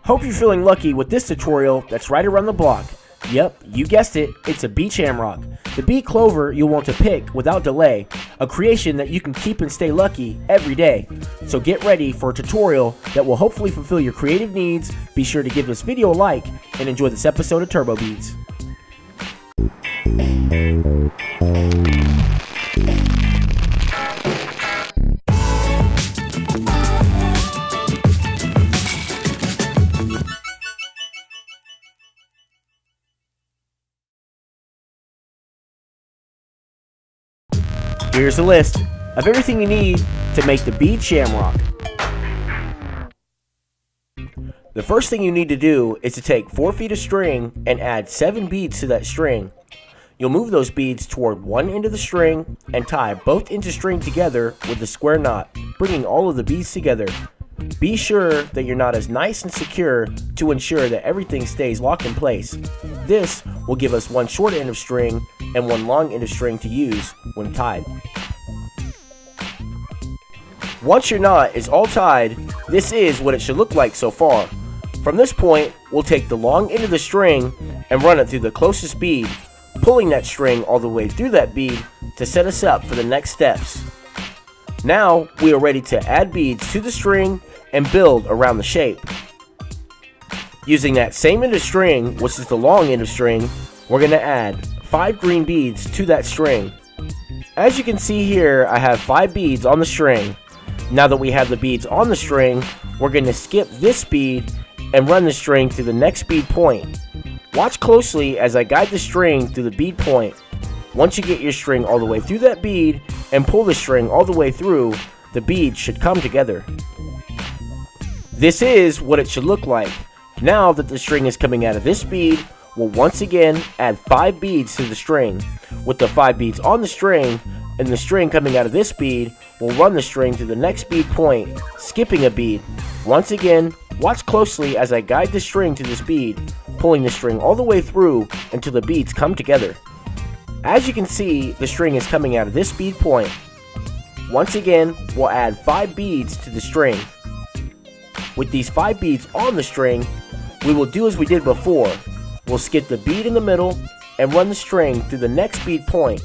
Hope you're feeling lucky with this tutorial that's right around the block. Yep, you guessed it, it's a bead shamrock. The bead clover you'll want to pick without delay, a creation that you can keep and stay lucky every day. So get ready for a tutorial that will hopefully fulfill your creative needs. Be sure to give this video a like and enjoy this episode of TurboBeads. Here's a list of everything you need to make the bead shamrock. The first thing you need to do is to take 4 feet of string and add 7 beads to that string. You'll move those beads toward one end of the string and tie both ends of string together with a square knot, bringing all of the beads together. Be sure that your knot is nice and secure to ensure that everything stays locked in place. This will give us one short end of string and one long end of string to use when tied. Once your knot is all tied, this is what it should look like so far. From this point, we'll take the long end of the string and run it through the closest bead, pulling that string all the way through that bead to set us up for the next steps. Now we are ready to add beads to the string and build around the shape. Using that same end of string, which is the long end of string, we're going to add 5 green beads to that string. As you can see here, I have 5 beads on the string. Now that we have the beads on the string, we're going to skip this bead and run the string through the next bead point. Watch closely as I guide the string through the bead point. Once you get your string all the way through that bead and pull the string all the way through, the bead should come together. This is what it should look like. Now that the string is coming out of this bead, we'll once again add 5 beads to the string. With the 5 beads on the string and the string coming out of this bead, we'll run the string to the next bead point, skipping a bead. Once again, watch closely as I guide the string to this bead, pulling the string all the way through until the beads come together. As you can see, the string is coming out of this bead point. Once again, we'll add 5 beads to the string. With these 5 beads on the string, we will do as we did before. We'll skip the bead in the middle and run the string through the next bead point.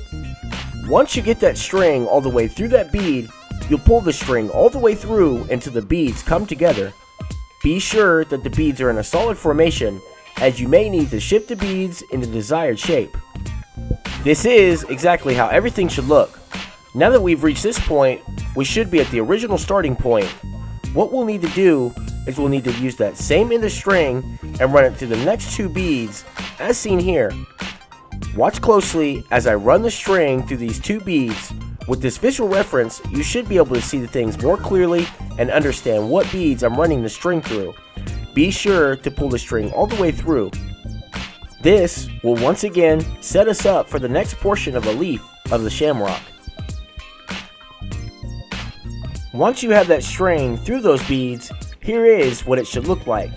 Once you get that string all the way through that bead, you'll pull the string all the way through until the beads come together. Be sure that the beads are in a solid formation, as you may need to shift the beads in the desired shape. This is exactly how everything should look. Now that we've reached this point, we should be at the original starting point. What we'll need to do is we'll need to use that same end of string and run it through the next 2 beads as seen here. Watch closely as I run the string through these 2 beads. With this visual reference, you should be able to see the things more clearly and understand what beads I'm running the string through. Be sure to pull the string all the way through. This will once again set us up for the next portion of a leaf of the shamrock. Once you have that string through those beads, here is what it should look like.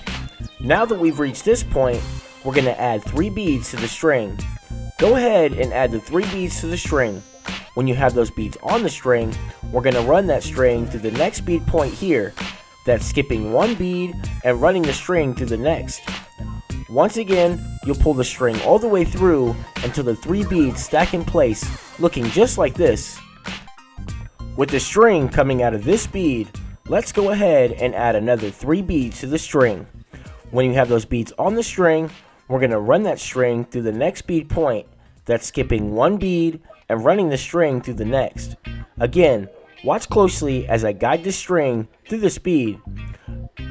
Now that we've reached this point, we're going to add 3 beads to the string. Go ahead and add the 3 beads to the string. When you have those beads on the string, we're going to run that string through the next bead point here. That's skipping 1 bead and running the string through the next. Once again, you'll pull the string all the way through until the 3 beads stack in place, looking just like this. With the string coming out of this bead, let's go ahead and add another 3 beads to the string. When you have those beads on the string, we're going to run that string through the next bead point. That's skipping 1 bead and running the string through the next. Again, watch closely as I guide the string through this bead.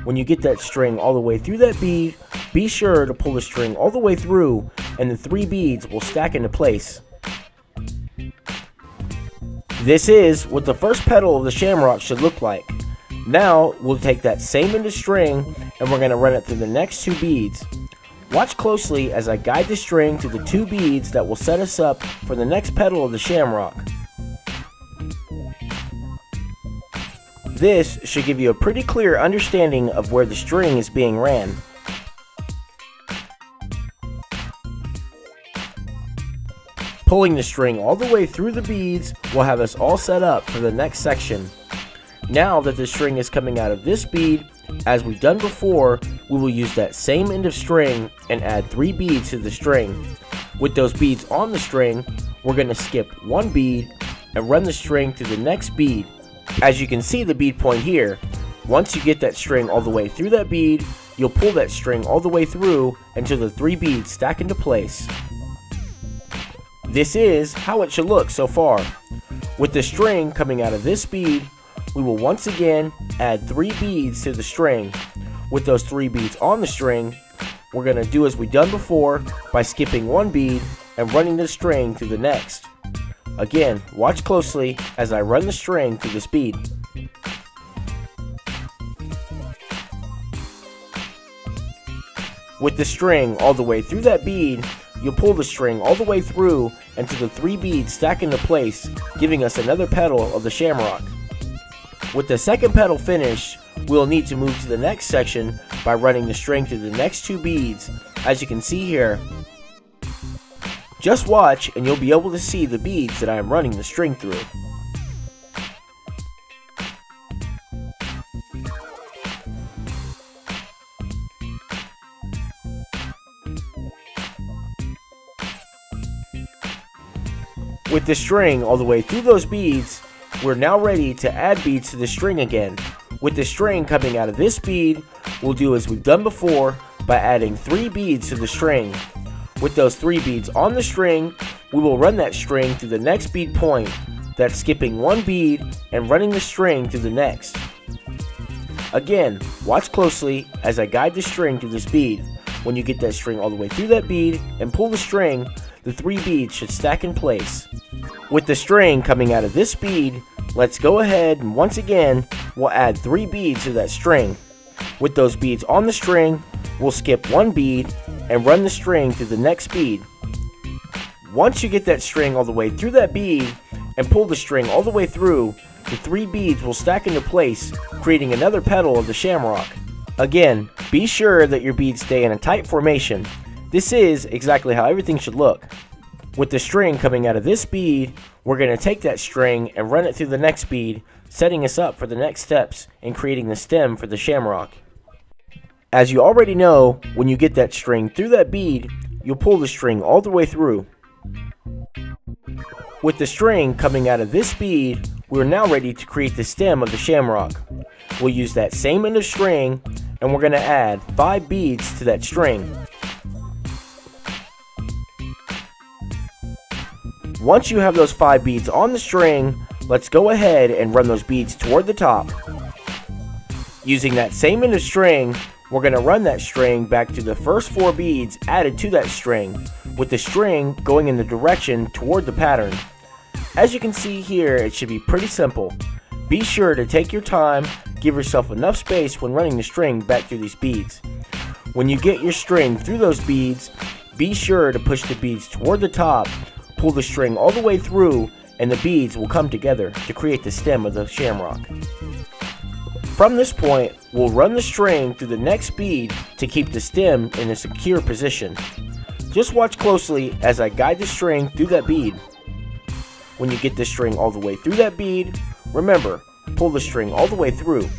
When you get that string all the way through that bead, be sure to pull the string all the way through and the 3 beads will stack into place. This is what the first petal of the shamrock should look like. Now we'll take that same end of string and we're going to run it through the next 2 beads. Watch closely as I guide the string to the 2 beads that will set us up for the next petal of the shamrock. This should give you a pretty clear understanding of where the string is being ran. Pulling the string all the way through the beads will have us all set up for the next section. Now that the string is coming out of this bead, as we've done before, we will use that same end of string and add 3 beads to the string. With those beads on the string, we're going to skip 1 bead and run the string to the next bead. As you can see the bead point here, once you get that string all the way through that bead, you'll pull that string all the way through until the 3 beads stack into place. This is how it should look so far. With the string coming out of this bead, we will once again add 3 beads to the string. With those 3 beads on the string, we're going to do as we done before by skipping 1 bead and running the string to the next. Again, watch closely as I run the string to this bead. With the string all the way through that bead, you'll pull the string all the way through until the 3 beads stack into place, giving us another petal of the shamrock. With the second petal finished, we'll need to move to the next section by running the string to the next 2 beads, as you can see here. Just watch and you'll be able to see the beads that I am running the string through. With the string all the way through those beads, we're now ready to add beads to the string again. With the string coming out of this bead, we'll do as we've done before by adding 3 beads to the string. With those 3 beads on the string, we will run that string to the next bead point. That's skipping 1 bead and running the string to the next. Again, watch closely as I guide the string to this bead. When you get that string all the way through that bead and pull the string, the 3 beads should stack in place. With the string coming out of this bead, let's go ahead and once again, we'll add 3 beads to that string. With those beads on the string, we'll skip 1 bead and run the string to the next bead. Once you get that string all the way through that bead and pull the string all the way through, the 3 beads will stack into place, creating another petal of the shamrock. Again, be sure that your beads stay in a tight formation. This is exactly how everything should look. With the string coming out of this bead, we're going to take that string and run it through the next bead, setting us up for the next steps in creating the stem for the shamrock. As you already know, when you get that string through that bead, you'll pull the string all the way through. With the string coming out of this bead, we're now ready to create the stem of the shamrock. We'll use that same end of string and we're going to add 5 beads to that string. Once you have those 5 beads on the string, let's go ahead and run those beads toward the top. Using that same end of string, we're going to run that string back to the first 4 beads added to that string, with the string going in the direction toward the pattern. As you can see here, it should be pretty simple. Be sure to take your time, give yourself enough space when running the string back through these beads. When you get your string through those beads, be sure to push the beads toward the top, pull the string all the way through, and the beads will come together to create the stem of the shamrock. From this point, we'll run the string through the next bead to keep the stem in a secure position. Just watch closely as I guide the string through that bead. When you get the string all the way through that bead, remember, pull the string all the way through.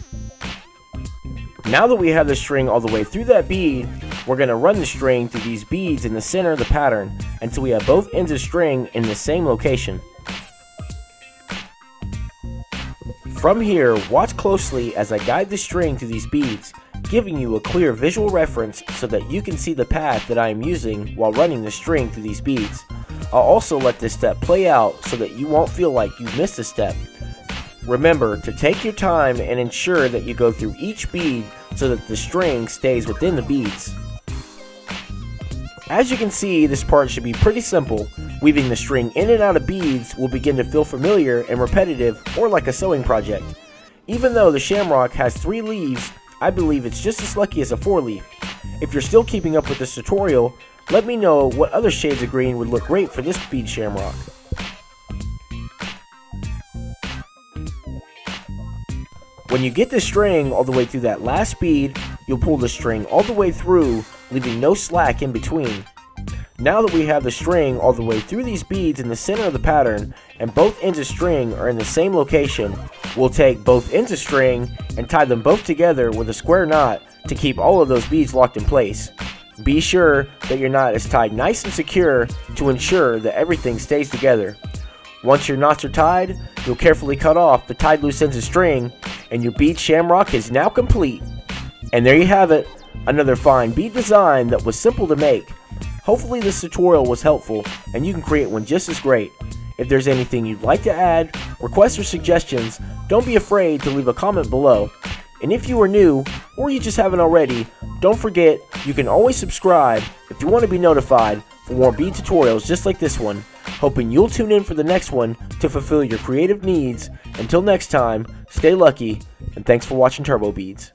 Now that we have the string all the way through that bead, we're going to run the string through these beads in the center of the pattern until we have both ends of string in the same location. From here, watch closely as I guide the string through these beads, giving you a clear visual reference so that you can see the path that I am using while running the string through these beads. I'll also let this step play out so that you won't feel like you've missed a step. Remember to take your time and ensure that you go through each bead so that the string stays within the beads. As you can see, this part should be pretty simple. Weaving the string in and out of beads will begin to feel familiar and repetitive, or like a sewing project. Even though the shamrock has 3 leaves, I believe it's just as lucky as a 4-leaf. If you're still keeping up with this tutorial, let me know what other shades of green would look great for this bead shamrock. When you get the string all the way through that last bead, you'll pull the string all the way through, leaving no slack in between. Now that we have the string all the way through these beads in the center of the pattern, and both ends of string are in the same location, we'll take both ends of string and tie them both together with a square knot to keep all of those beads locked in place. Be sure that your knot is tied nice and secure to ensure that everything stays together. Once your knots are tied, you'll carefully cut off the tied loose ends of string, and your bead shamrock is now complete. And there you have it, another fine bead design that was simple to make. Hopefully this tutorial was helpful and you can create one just as great. If there's anything you'd like to add, requests or suggestions, don't be afraid to leave a comment below. And if you are new, or you just haven't already, don't forget you can always subscribe if you want to be notified for more bead tutorials just like this one. Hoping you'll tune in for the next one to fulfill your creative needs. Until next time, stay lucky, and thanks for watching TurboBeads.